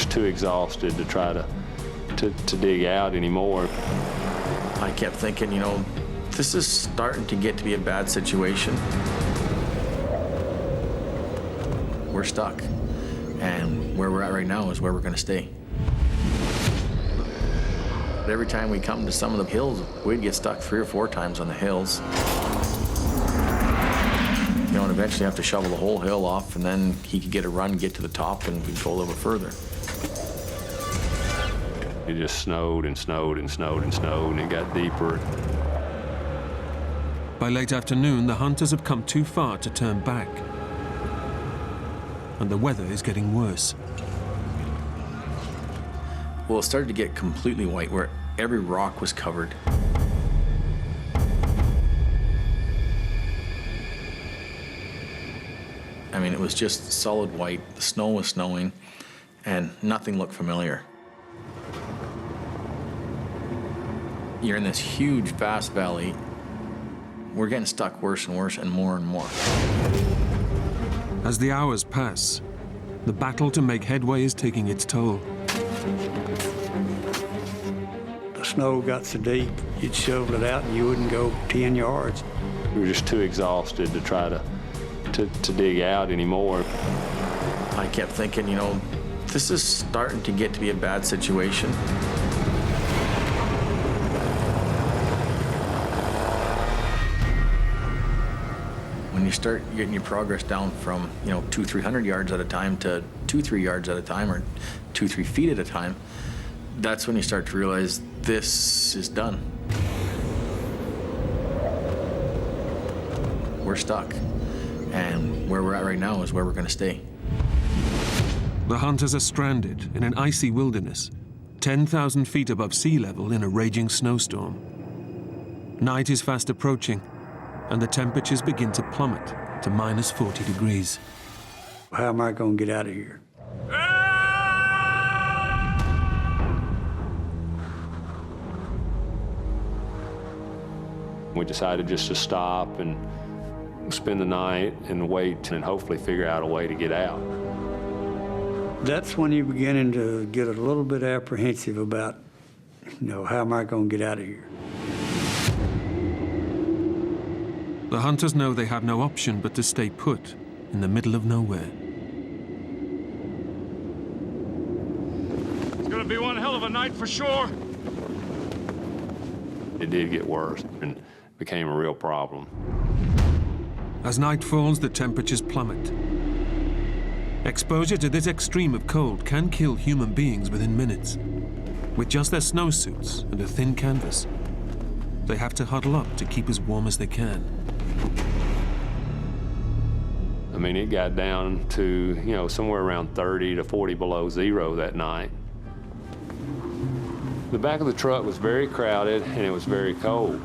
just too exhausted to try to dig out anymore. I kept thinking, you know, this is starting to get to be a bad situation. We're stuck, and where we're at right now is where we're going to stay. But every time we come to some of the hills, we'd get stuck 3 or 4 times on the hills. You know, and eventually have to shovel the whole hill off, and then he could get a run, get to the top, and we'd go a little bit further. It just snowed and snowed and snowed and snowed, and it got deeper. By late afternoon, the hunters have come too far to turn back. And the weather is getting worse. Well, it started to get completely white, where every rock was covered. I mean, it was just solid white. The snow was snowing, and nothing looked familiar. You're in this huge, vast valley. We're getting stuck worse and worse and more and more. As the hours pass, the battle to make headway is taking its toll. The snow got so deep, you'd shovel it out and you wouldn't go 10 yards. We were just too exhausted to try to dig out anymore. I kept thinking, you know, this is starting to get to be a bad situation. When you start getting your progress down from, you know, 200-300 yards at a time to 2-3 yards at a time, or 2-3 feet at a time, that's when you start to realize this is done. We're stuck, and where we're at right now is where we're going to stay. The hunters are stranded in an icy wilderness, 10,000 feet above sea level in a raging snowstorm. Night is fast approaching, and the temperatures begin to plummet to minus 40 degrees. How am I going to get out of here? We decided just to stop and spend the night and wait and hopefully figure out a way to get out. That's when you're beginning to get a little bit apprehensive about, you know, how am I going to get out of here? The hunters know they have no option but to stay put in the middle of nowhere. It's gonna be one hell of a night for sure. It did get worse and became a real problem. As night falls, the temperatures plummet. Exposure to this extreme of cold can kill human beings within minutes. With just their snowsuits and a thin canvas, they have to huddle up to keep as warm as they can. I mean, it got down to, you know, somewhere around 30 to 40 below zero that night. The back of the truck was very crowded and it was very cold.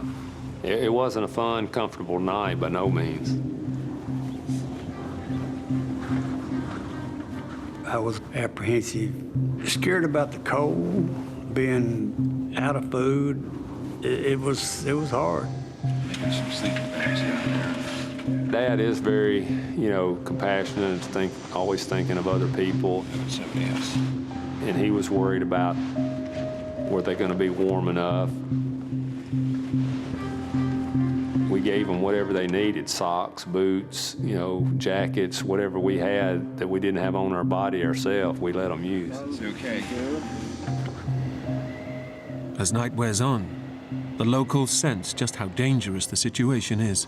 It wasn't a fun, comfortable night by no means. I was apprehensive, scared about the cold, being out of food. It was hard. Making some sleeping bags out there. Dad is very, you know, compassionate, always thinking of other people. Somebody else. And he was worried about were they going to be warm enough. We gave them whatever they needed, socks, boots, you know, jackets, whatever we had that we didn't have on our body ourselves, we let them use. It's okay. As night wears on, the locals sense just how dangerous the situation is.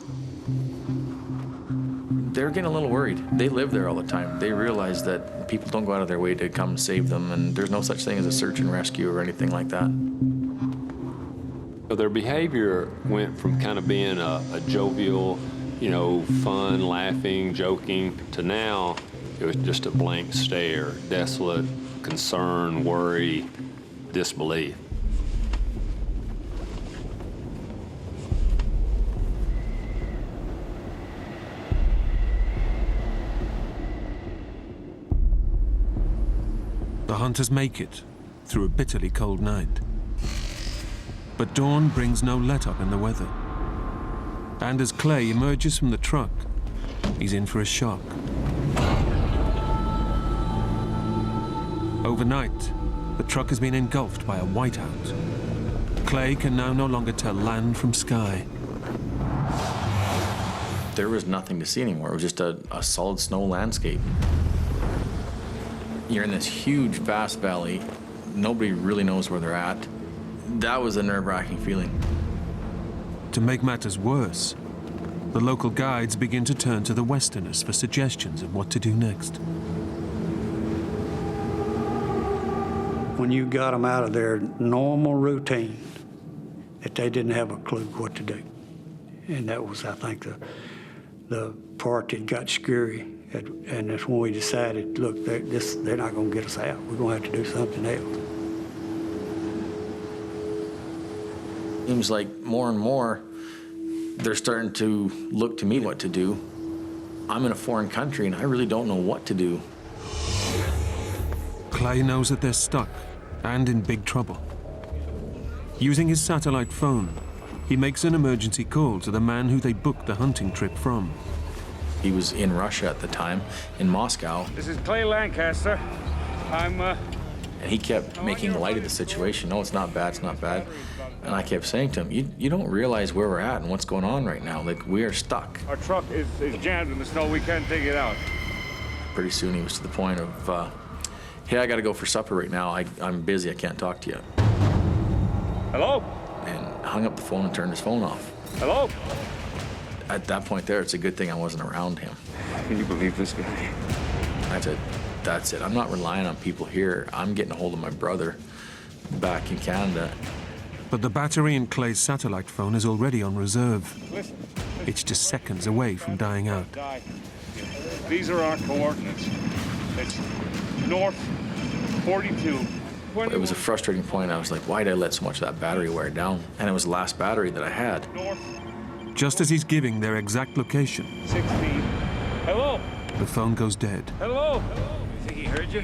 They're getting a little worried. They live there all the time. They realize that people don't go out of their way to come save them, and there's no such thing as a search and rescue or anything like that. Their behavior went from kind of being a jovial, you know, fun, laughing, joking, to now it was just a blank stare, desolate, concern, worry, disbelief. The hunters make it through a bitterly cold night. But dawn brings no let-up in the weather. And as Clay emerges from the truck, he's in for a shock. Overnight, the truck has been engulfed by a whiteout. Clay can now no longer tell land from sky. There was nothing to see anymore. It was just a solid snow landscape. You're in this huge, vast valley. Nobody really knows where they're at. That was a nerve-wracking feeling. To make matters worse, the local guides begin to turn to the Westerners for suggestions of what to do next. When you got them out of their normal routine, that they didn't have a clue what to do. And that was, I think, the part that got scary. And that's when we decided, look, they're not going to get us out. We're going to have to do something else. Seems like more and more, they're starting to look to me what to do. I'm in a foreign country, and I really don't know what to do. Clay knows that they're stuck and in big trouble. Using his satellite phone, he makes an emergency call to the man who they booked the hunting trip from. He was in Russia at the time, in Moscow. This is Clay Lancaster. I'm, And he kept making light of the situation. No, it's not bad, it's not bad. And I kept saying to him, you don't realize where we're at and what's going on right now. Like, we are stuck. Our truck is jammed in the snow. We can't take it out. Pretty soon he was to the point of, hey, I gotta go for supper right now. I'm busy, I can't talk to you. Hello? And hung up the phone and turned his phone off. Hello? At that point there, it's a good thing I wasn't around him. Can you believe this guy? I said, that's it. I'm not relying on people here. I'm getting a hold of my brother back in Canada. But the battery in Clay's satellite phone is already on reserve. Listen. It's just seconds away from dying out. These are our coordinates. It's north 42. It was a frustrating point. I was like, why did I let so much of that battery wear down? And it was the last battery that I had. North Just as he's giving their exact location, 16. Hello? the phone goes dead. Hello? You think he heard you?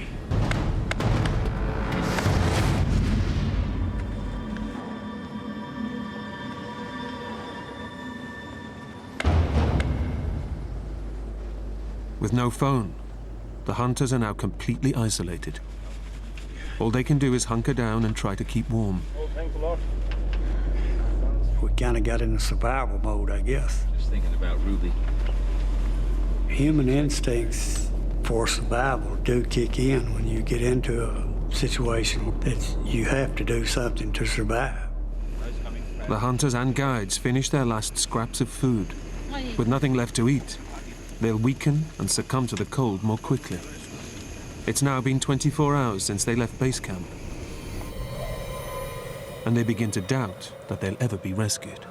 With no phone, the hunters are now completely isolated. All they can do is hunker down and try to keep warm. Oh, thanks a lot. We kind of got into survival mode, I guess. Just thinking about Ruby. Human instincts for survival do kick in when you get into a situation that you have to do something to survive. The hunters and guides finish their last scraps of food. With nothing left to eat, they'll weaken and succumb to the cold more quickly. It's now been 24 hours since they left base camp, and they begin to doubt that they'll ever be rescued.